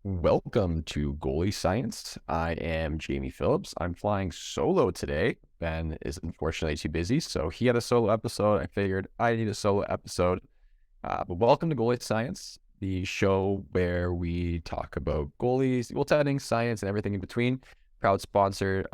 Welcome to Goalie Science. I am Jamie Phillips. I'm flying solo today. Ben is unfortunately too busy, so he had a solo episode. I figured I need a solo episode. But welcome to Goalie Science, the show where we talk about goalies, goaltending, science, and everything in between. Proud sponsor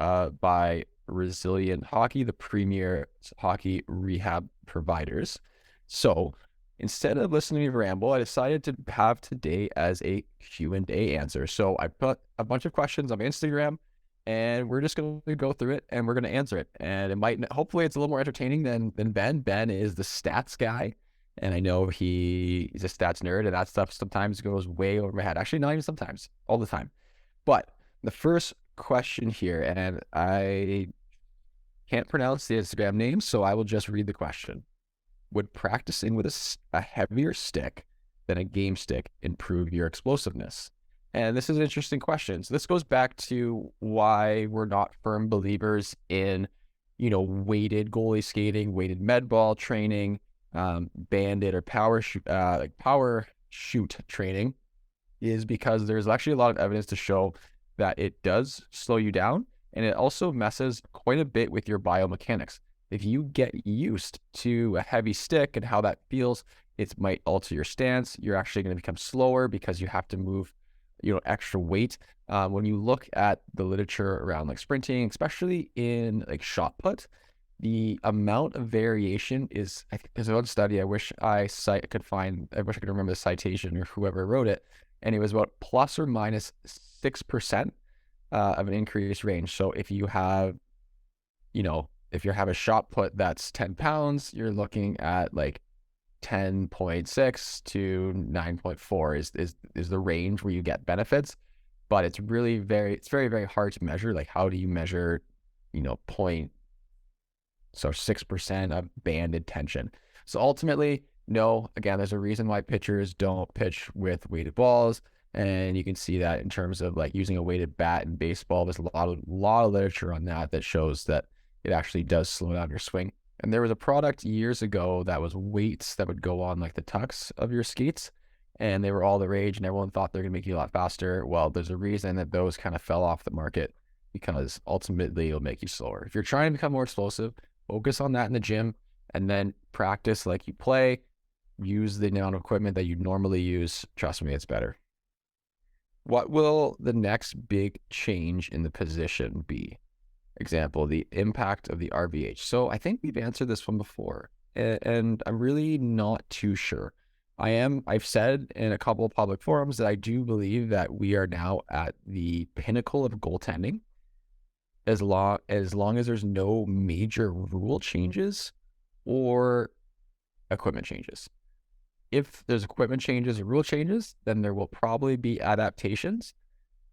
by Resilient Hockey, the premier hockey rehab providers. So instead of listening to me ramble, I decided to have today as a Q&A answer. So I put a bunch of questions on Instagram, and we're just going to go through it and we're going to answer it. And it might, hopefully, it's a little more entertaining than Ben. Ben is the stats guy, and I know he's a stats nerd, and that stuff sometimes goes way over my head. Actually, not even sometimes, all the time. But the first question here, and I can't pronounce the Instagram name, so I will just read the question. Would practicing with a heavier stick than a game stick improve your explosiveness? And this is an interesting question. So this goes back to why we're not firm believers in, weighted goalie skating, weighted med ball training, banded or power shoot training, is because there's actually a lot of evidence to show that it does slow you down, and it also messes quite a bit with your biomechanics. If you get used to a heavy stick and how that feels, it might alter your stance. You're actually going to become slower because you have to move, extra weight. When you look at the literature around like sprinting, especially in like shot put, the amount of variation is, I think there's one study, I wish I could remember the citation or whoever wrote it, and it was about plus or minus 6% of an increased range. So if you have, if you have a shot put that's 10 pounds, you're looking at like 10.6 to 9.4 is the range where you get benefits. But it's really very, very hard to measure. Like, how do you measure, point? So 6% of banded tension. So ultimately, no, again, there's a reason why pitchers don't pitch with weighted balls. And you can see that in terms of like using a weighted bat in baseball. There's a lot of literature on that shows that it actually does slow down your swing. And there was a product years ago that was weights that would go on like the tucks of your skates. And they were all the rage, and everyone thought they're going to make you a lot faster. Well, there's a reason that those kind of fell off the market, because ultimately it'll make you slower. If you're trying to become more explosive, focus on that in the gym, and then practice like you play. Use the amount of equipment that you normally use. Trust me, it's better. What will the next big change in the position be? Example, the impact of the RVH. So I think we've answered this one before, and I'm really not too sure. I've said in a couple of public forums that I do believe that we are now at the pinnacle of goaltending, as long as there's no major rule changes or equipment changes. If there's equipment changes or rule changes, then there will probably be adaptations.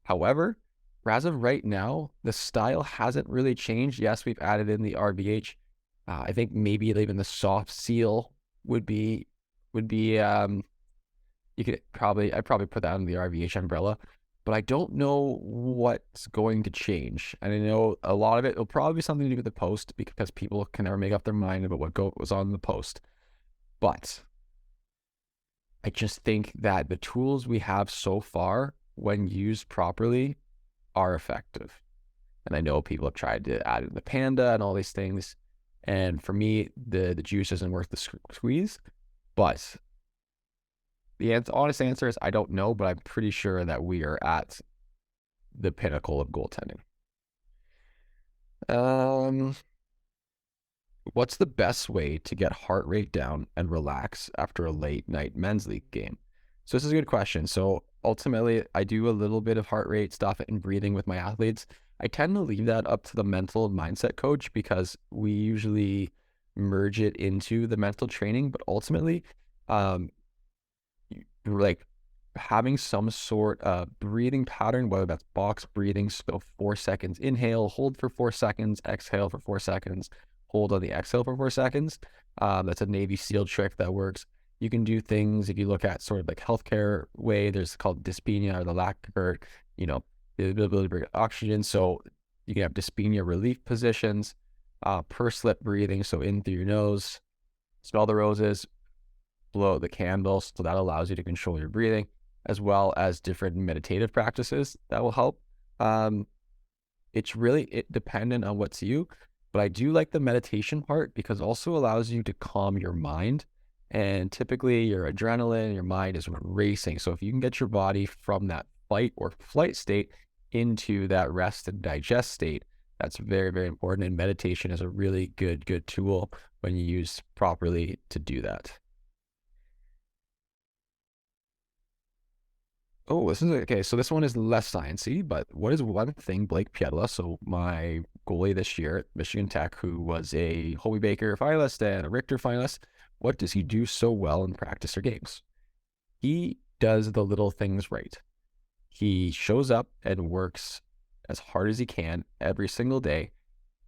However, as of right now, the style hasn't really changed. Yes, we've added in the RVH. I think maybe even the soft seal would be I'd probably put that under the RVH umbrella, but I don't know what's going to change. And I know a lot of it will probably be something to do with the post, because people can never make up their mind about what was on the post. But I just think that the tools we have so far, when used properly, are effective. And I know people have tried to add in the panda and all these things, and for me, the juice isn't worth the squeeze. But the honest answer is I don't know, but I'm pretty sure that we are at the pinnacle of goaltending. What's the best way to get heart rate down and relax after a late night men's league game? So this is a good question. So ultimately, I do a little bit of heart rate stuff and breathing with my athletes. I tend to leave that up to the mental mindset coach, because we usually merge it into the mental training. But ultimately, like having some sort of breathing pattern, whether that's box breathing, so 4 seconds inhale, hold for 4 seconds, exhale for 4 seconds, hold on the exhale for 4 seconds. That's a Navy SEAL trick that works. You can do things, if you look at sort of like healthcare way, there's called dyspnea, or the lack of, the ability to breathe oxygen. So you can have dyspnea relief positions, purse lip breathing, so in through your nose, smell the roses, blow out the candle. So that allows you to control your breathing. as well as different meditative practices that will help. Um, it's really dependent on what's you, but I do like the meditation part because it also allows you to calm your mind. And typically your adrenaline, your mind is racing. So if you can get your body from that fight or flight state into that rest and digest state, that's very, very important. And meditation is a really good tool when you use properly to do that. Oh, this is okay. So this one is less sciencey, but what is one thing Blake Pietla, so my goalie this year at Michigan Tech, who was a Hobie Baker finalist and a Richter finalist, what does he do so well in practice or games? He does the little things right. He shows up and works as hard as he can every single day.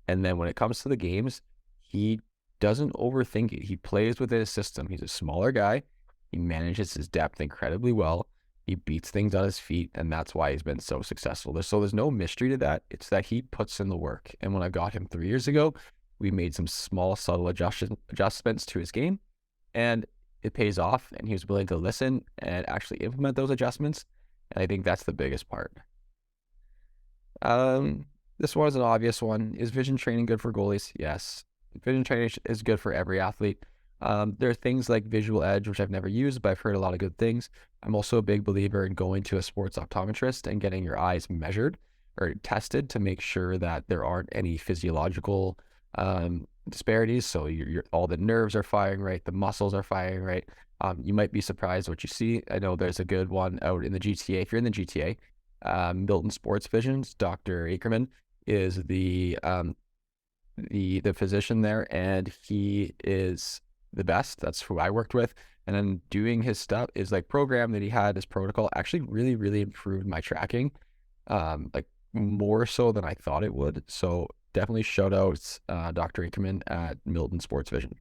And then when it comes to the games, he doesn't overthink it. He plays within his system. He's a smaller guy. He manages his depth incredibly well. He beats things on his feet, and that's why he's been so successful. There's no mystery to that. It's that he puts in the work. And when I got him 3 years ago, we made some small, subtle adjustments to his game, and it pays off. And he was willing to listen and actually implement those adjustments. And I think that's the biggest part. Um, this one is an obvious one. Is vision training good for goalies? Yes. Vision training is good for every athlete. There are things like Visual Edge, which I've never used, but I've heard a lot of good things. I'm also a big believer in going to a sports optometrist and getting your eyes measured or tested to make sure that there aren't any physiological disparities. So all the nerves are firing right, the muscles are firing right. You might be surprised what you see. I know there's a good one out in the GTA. If you're in the GTA, Milton Sports Visions, Dr. Ackerman is the physician there, and he is the best. That's who I worked with. And then doing his stuff is like program that he had, his protocol actually really improved my tracking, like more so than I thought it would. So definitely shout outs Dr. Ackerman at Milton Sports Vision.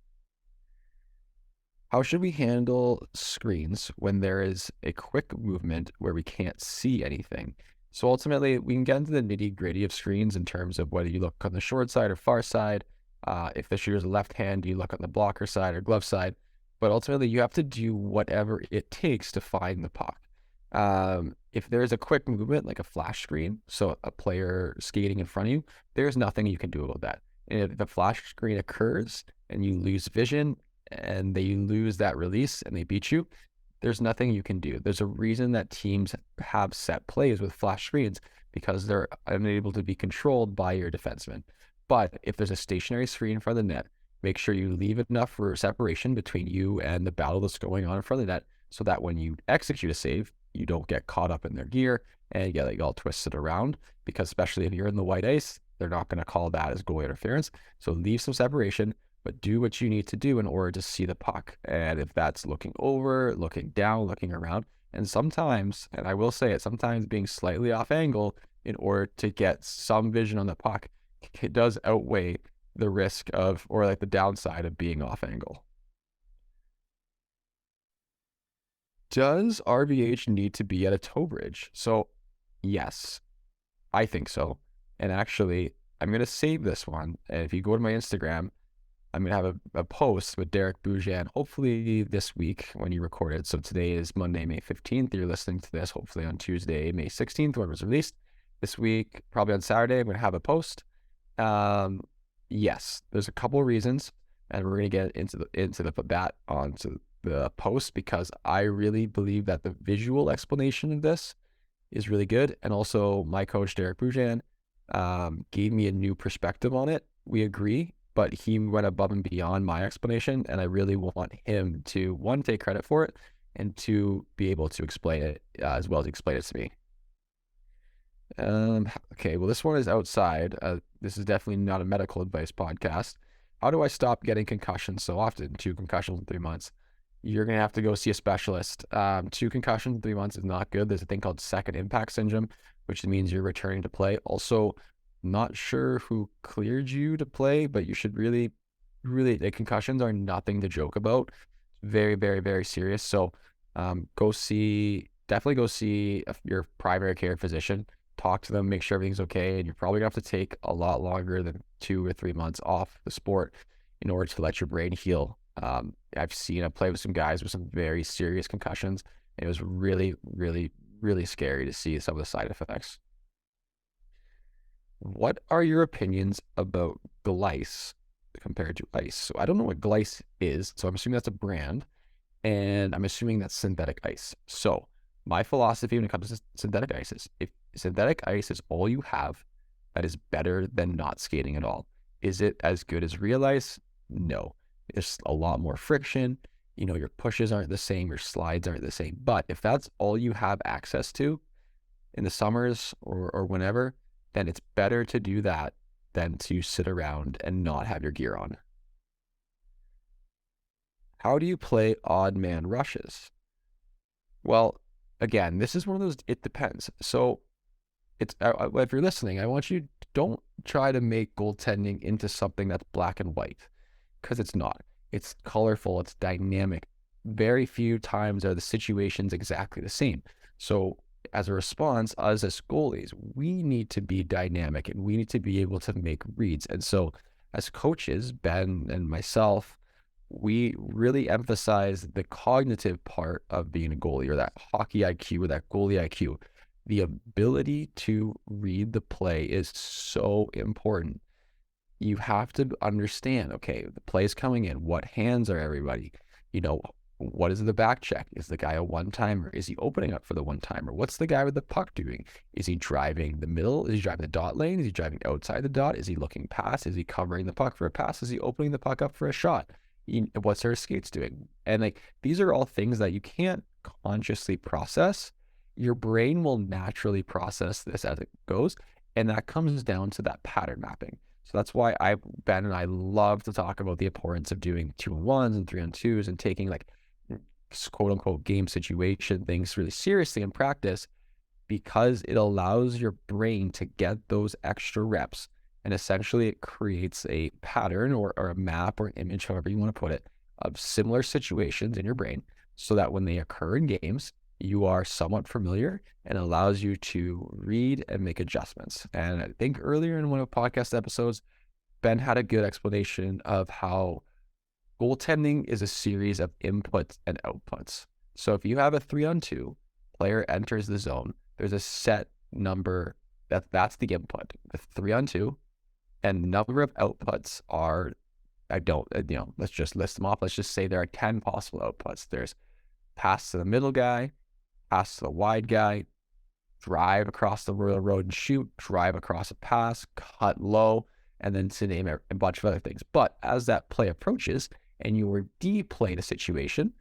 How should we handle screens when there is a quick movement where we can't see anything? So ultimately, we can get into the nitty gritty of screens in terms of whether you look on the short side or far side. If the shooter's left hand, do you look on the blocker side or glove side? But ultimately, you have to do whatever it takes to find the puck. If there's a quick movement, like a flash screen, so a player skating in front of you, there's nothing you can do about that. And if the flash screen occurs and you lose vision, and they lose that release and they beat you, there's nothing you can do. There's a reason that teams have set plays with flash screens because they're unable to be controlled by your defenseman. But if there's a stationary screen in front of the net, make sure you leave enough for separation between you and the battle that's going on in front of the net so that when you execute a save, you don't get caught up in their gear and get like all twisted around, because especially if you're in the white ice, they're not going to call that as goalie interference. So leave some separation, but do what you need to do in order to see the puck. And if that's looking over, looking down, looking around, and sometimes, and I will say it, sometimes being slightly off angle in order to get some vision on the puck, it does outweigh the risk of, or like the downside of being off angle. Does RVH need to be at a tow bridge? So yes, I think so. And actually, I'm going to save this one. And if you go to my Instagram, I'm going to have a post with Derek Boujan, hopefully this week when you record it. So today is Monday, May 15th. You're listening to this hopefully on Tuesday, May 16th, when it was released. This week, probably on Saturday, I'm going to have a post. Yes, there's a couple of reasons, and we're going to get into the post, because I really believe that the visual explanation of this is really good. And also my coach, Derek Boujan, gave me a new perspective on it. We agree, but he went above and beyond my explanation, and I really want him to, one, take credit for it, and two, be able to explain it as well as explain it to me. Okay, well, this one is outside. This is definitely not a medical advice podcast. How do I stop getting concussions so often? 2 concussions in 3 months. You're going to have to go see a specialist. 2 concussions in 3 months is not good. There's a thing called second impact syndrome, which means you're returning to play. Also, not sure who cleared you to play, but you should really, the concussions are nothing to joke about. Very serious. So definitely go see your primary care physician, talk to them, make sure everything's okay. And you're probably gonna have to take a lot longer than 2 or 3 months off the sport in order to let your brain heal. I've played with some guys with some very serious concussions, It was really, really, really scary to see some of the side effects. What are your opinions about glice compared to ice? So I don't know what glice is, so I'm assuming that's a brand, and I'm assuming that's synthetic ice. So my philosophy when it comes to synthetic ice is if synthetic ice is all you have, that is better than not skating at all. Is it as good as real ice? No. There's a lot more friction. Your pushes aren't the same, your slides aren't the same. But if that's all you have access to in the summers or whenever, then it's better to do that than to sit around and not have your gear on. How do you play odd man rushes? Well, again, this is one of those, it depends. So if you're listening, I want you, don't try to make goaltending into something that's black and white, because it's not. It's colorful, it's dynamic. Very few times are the situations exactly the same. So as a response, us as goalies, we need to be dynamic and we need to be able to make reads. And so as coaches, Ben and myself, we really emphasize the cognitive part of being a goalie, or that hockey IQ or that goalie IQ. The ability to read the play is so important. You have to understand, okay, the play is coming in. What hands are everybody? What is the back check? Is the guy a one-timer? Is he opening up for the one-timer? What's the guy with the puck doing? Is he driving the middle? Is he driving the dot lane? Is he driving outside the dot? Is he looking past? Is he covering the puck for a pass? Is he opening the puck up for a shot? What's our skates doing? And these are all things that you can't consciously process. Your brain will naturally process this as it goes. And that comes down to that pattern mapping. So that's why Ben and I love to talk about the importance of doing 2-on-1s and 3-on-2s and taking quote unquote game situation things really seriously in practice, because it allows your brain to get those extra reps. And essentially it creates a pattern or a map or an image, however you want to put it, of similar situations in your brain, so that when they occur in games, you are somewhat familiar, and allows you to read and make adjustments. And I think earlier in one of the podcast episodes, Ben had a good explanation of how goaltending is a series of inputs and outputs. So if you have a 3-on-2, player enters the zone, there's a set number that's the input, the 3-on-2, and the number of outputs are, let's just list them off. Let's just say there are 10 possible outputs. There's pass to the middle guy, pass to the wide guy, drive across the road and shoot, drive across a pass, cut low, and then to name a bunch of other things. But as that play approaches and you were D-played a situation,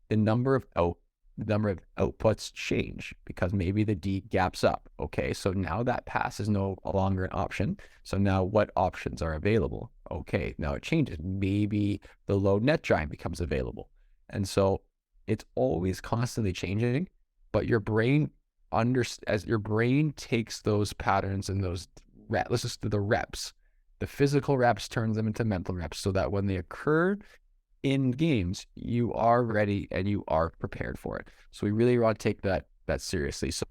the number of outputs change, because maybe the D gaps up. Okay, so now that pass is no longer an option. So now what options are available? Okay, now it changes. Maybe the low net drawing becomes available. And so it's always constantly changing, but your brain as your brain takes those patterns and those let's just do the reps, the physical reps, turns them into mental reps, so that when they occur in games, you are ready and you are prepared for it. So we really want to take that seriously. So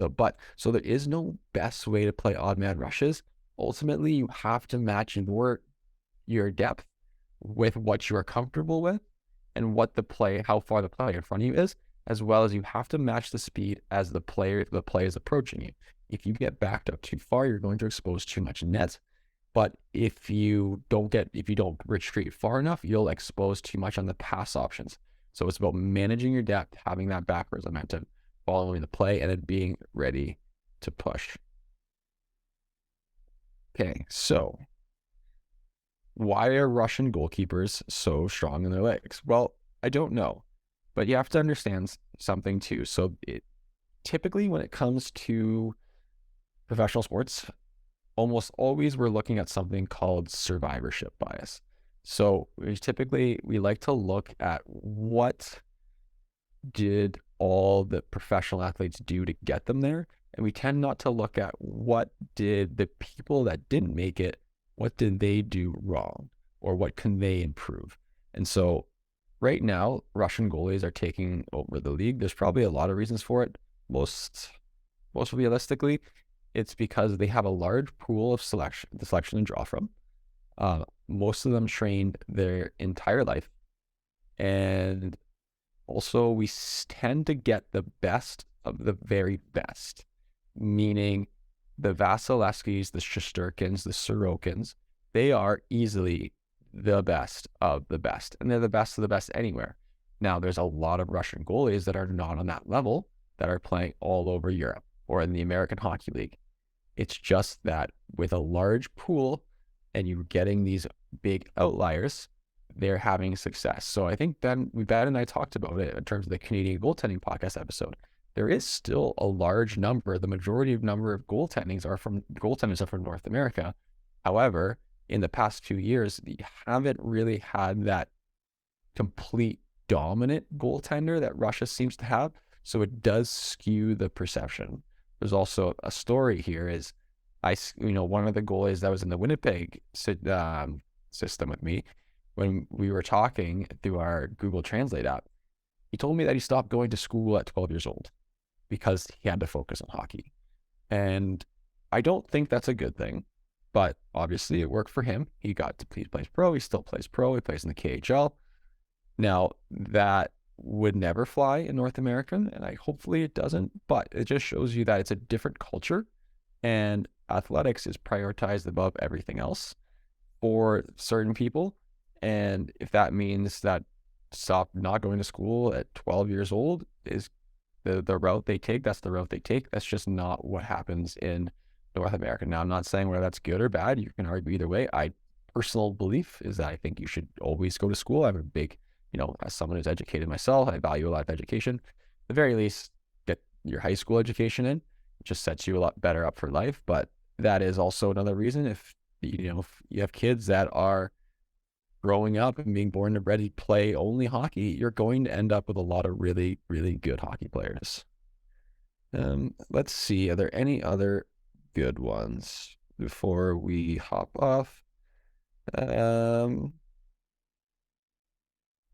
there is no best way to play odd man rushes. Ultimately, you have to match your depth with what you are comfortable with and how far the player in front of you is, as well as you have to match the speed as the play is approaching you. If you get backed up too far, you're going to expose too much net. But if you don't retreat far enough, you'll expose too much on the pass options. So it's about managing your depth, having that backwards momentum, following the play, and then being ready to push. Okay, so why are Russian goalkeepers so strong in their legs? Well, I don't know, but you have to understand something too. So typically when it comes to professional sports, almost always we're looking at something called survivorship bias. So we like to look at what did all the professional athletes do to get them there, and we tend not to look at what did the people that didn't make it, what did they do wrong, or what can they improve. And so right now, Russian goalies are taking over the league. There's probably a lot of reasons for it. Most realistically, it's because they have a large pool of selection and draw from. Most of them trained their entire life, and Also, we tend to get the best of the very best, meaning the Vasilevskis, the Shesterkins, the Sorokins, they are easily the best of the best, and they're the best of the best anywhere. Now, there's a lot of Russian goalies that are not on that level that are playing all over Europe or in the American Hockey League. It's just that with a large pool and you're getting these big outliers, they're having success. So I think Ben and I talked about it in terms of the Canadian goaltending podcast episode. There is still a large number, the majority of number of goaltenders are from North America. However, in the past few years, you haven't really had that complete dominant goaltender that Russia seems to have. So it does skew the perception. There's also a story here is one of the goalies that was in the Winnipeg system with me, when we were talking through our Google Translate app, he told me that he stopped going to school at 12 years old because he had to focus on hockey. And I don't think that's a good thing, but obviously it worked for him. He plays pro. He still plays pro. He plays in the KHL. Now, that would never fly in North America, and hopefully it doesn't, but it just shows you that it's a different culture, and athletics is prioritized above everything else for certain people. And if that means that stop not going to school at 12 years old is the route they take, that's the route they take. That's just not what happens in North America. Now, I'm not saying whether that's good or bad. You can argue either way. Personal belief is that I think you should always go to school. I'm a big, as someone who's educated myself, I value a lot of education. At the very least, get your high school education in. It just sets you a lot better up for life. But that is also another reason if you have kids that are growing up and being born and bred to play only hockey, you're going to end up with a lot of really, really good hockey players. Let's see. Are there any other good ones before we hop off?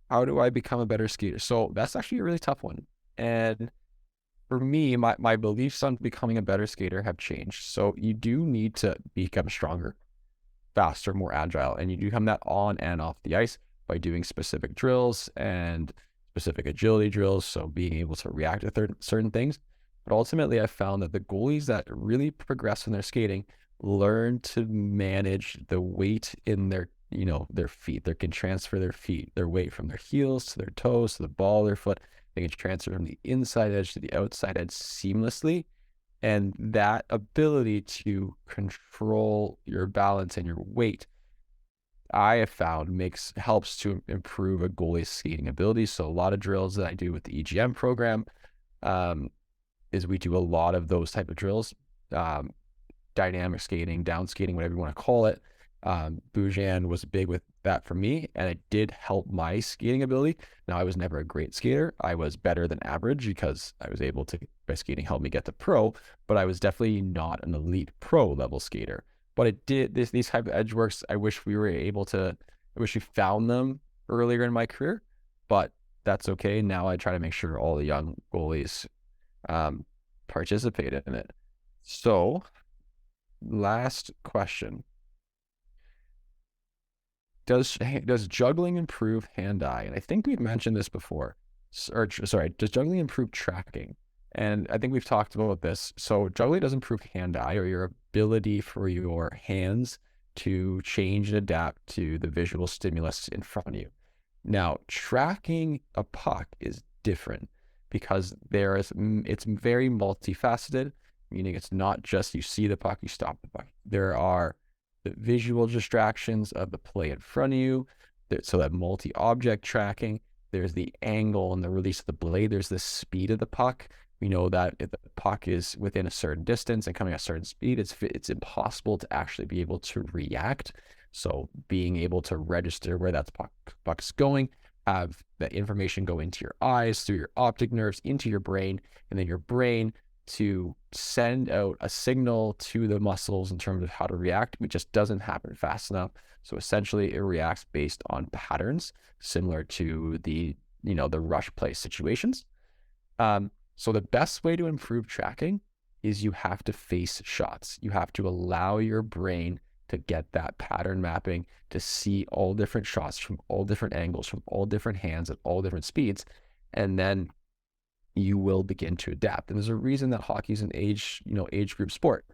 How do I become a better skater? So that's actually a really tough one. And for me, my beliefs on becoming a better skater have changed. So you do need to become stronger, faster, more agile, and you do come that on and off the ice by doing specific drills and specific agility drills. So being able to react to certain things. But ultimately, I found that the goalies that really progress in their skating learn to manage the weight in their feet. They can transfer their weight from their heels to their toes to the ball of their foot. They can transfer from the inside edge to the outside edge seamlessly. And that ability to control your balance and your weight, I have found helps to improve a goalie's skating ability. So a lot of drills that I do with the EGM program is we do a lot of those type of drills, dynamic skating, down skating, whatever you want to call it. Bujan was big with that for me, and it did help my skating ability. Now, I was never a great skater. I was better than average because I was able to, by skating, help me get to pro, but I was definitely not an elite pro level skater. But it did, these type of edge works, I wish we found them earlier in my career, but that's okay. Now I try to make sure all the young goalies participate in it. So, last question. Does juggling improve hand-eye? And I think we've mentioned this before. Does juggling improve tracking? And I think we've talked about this. So juggling does improve hand-eye, or your ability for your hands to change and adapt to the visual stimulus in front of you. Now, tracking a puck is different because it's very multifaceted, meaning it's not just you see the puck, you stop the puck. There are the visual distractions of the play in front of you. So that multi-object tracking, there's the angle and the release of the blade. There's the speed of the puck. We know that if the puck is within a certain distance and coming at a certain speed, it's impossible to actually be able to react. So being able to register where that puck's going, have that information go into your eyes, through your optic nerves, into your brain, and then your brain to send out a signal to the muscles in terms of how to react. It just doesn't happen fast enough. So essentially it reacts based on patterns similar to the rush play situations. So the best way to improve tracking is you have to face shots. You have to allow your brain to get that pattern mapping, to see all different shots from all different angles, from all different hands at all different speeds. and then you will begin to adapt. And there's a reason that hockey is an age group sport.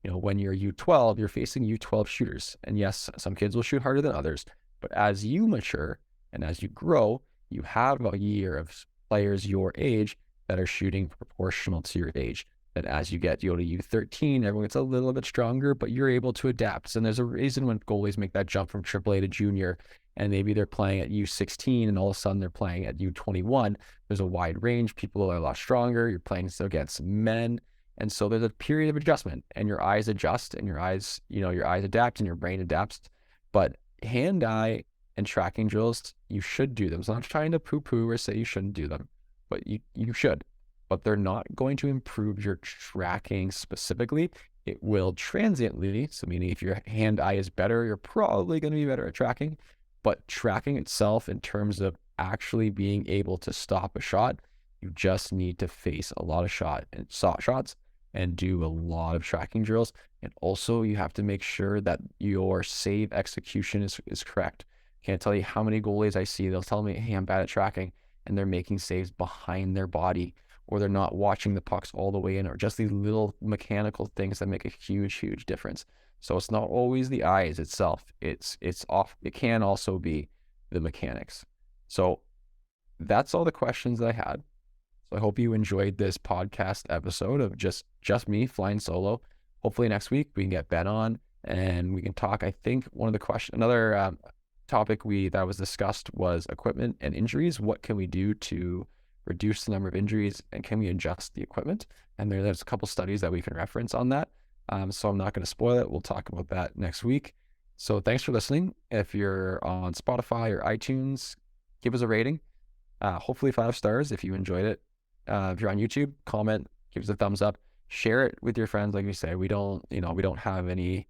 When you're U12, you're facing U12 shooters. And yes, some kids will shoot harder than others, but as you mature and as you grow, you have a year of players your age that are shooting proportional to your age. That as you go to U13, everyone gets a little bit stronger, but you're able to adapt. And there's a reason when goalies make that jump from AAA to junior, and maybe they're playing at U16 and all of a sudden they're playing at U21. There's a wide range. People are a lot stronger. You're playing still against men. And so there's a period of adjustment, and your eyes adjust, and your eyes adapt, and your brain adapts. But hand-eye and tracking drills, you should do them. So I'm not trying to poo-poo or say you shouldn't do them, but you should. But they're not going to improve your tracking specifically. It will transiently, so meaning if your hand-eye is better, you're probably going to be better at tracking. But tracking itself in terms of actually being able to stop a shot, you just need to face a lot of shots and do a lot of tracking drills. And also you have to make sure that your save execution is correct. Can't tell you how many goalies I see. They'll tell me, hey, I'm bad at tracking, and they're making saves behind their body, or they're not watching the pucks all the way in, or just these little mechanical things that make a huge, huge difference. So it's not always the eyes itself. It's off. It can also be the mechanics. So that's all the questions that I had. So I hope you enjoyed this podcast episode of just me flying solo. Hopefully next week we can get Ben on and we can talk. I think another topic that was discussed was equipment and injuries. What can we do to reduce the number of injuries, and can we adjust the equipment? And there's a couple studies that we can reference on that. So I'm not going to spoil it. We'll talk about that next week. So thanks for listening. If you're on Spotify or iTunes, give us a rating. Hopefully 5 stars if you enjoyed it. If you're on YouTube, comment, give us a thumbs up, share it with your friends. Like we say, we don't have any,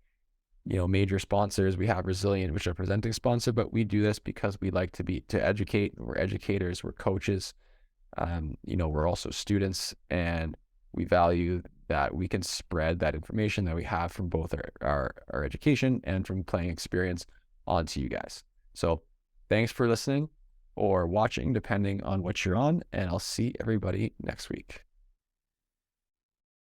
major sponsors. We have Resilient, which are presenting sponsor, but we do this because we like to educate. We're educators, we're coaches. We're also students, and we value that we can spread that information that we have from both our education and from playing experience onto you guys. So thanks for listening or watching, depending on what you're on, and I'll see everybody next week.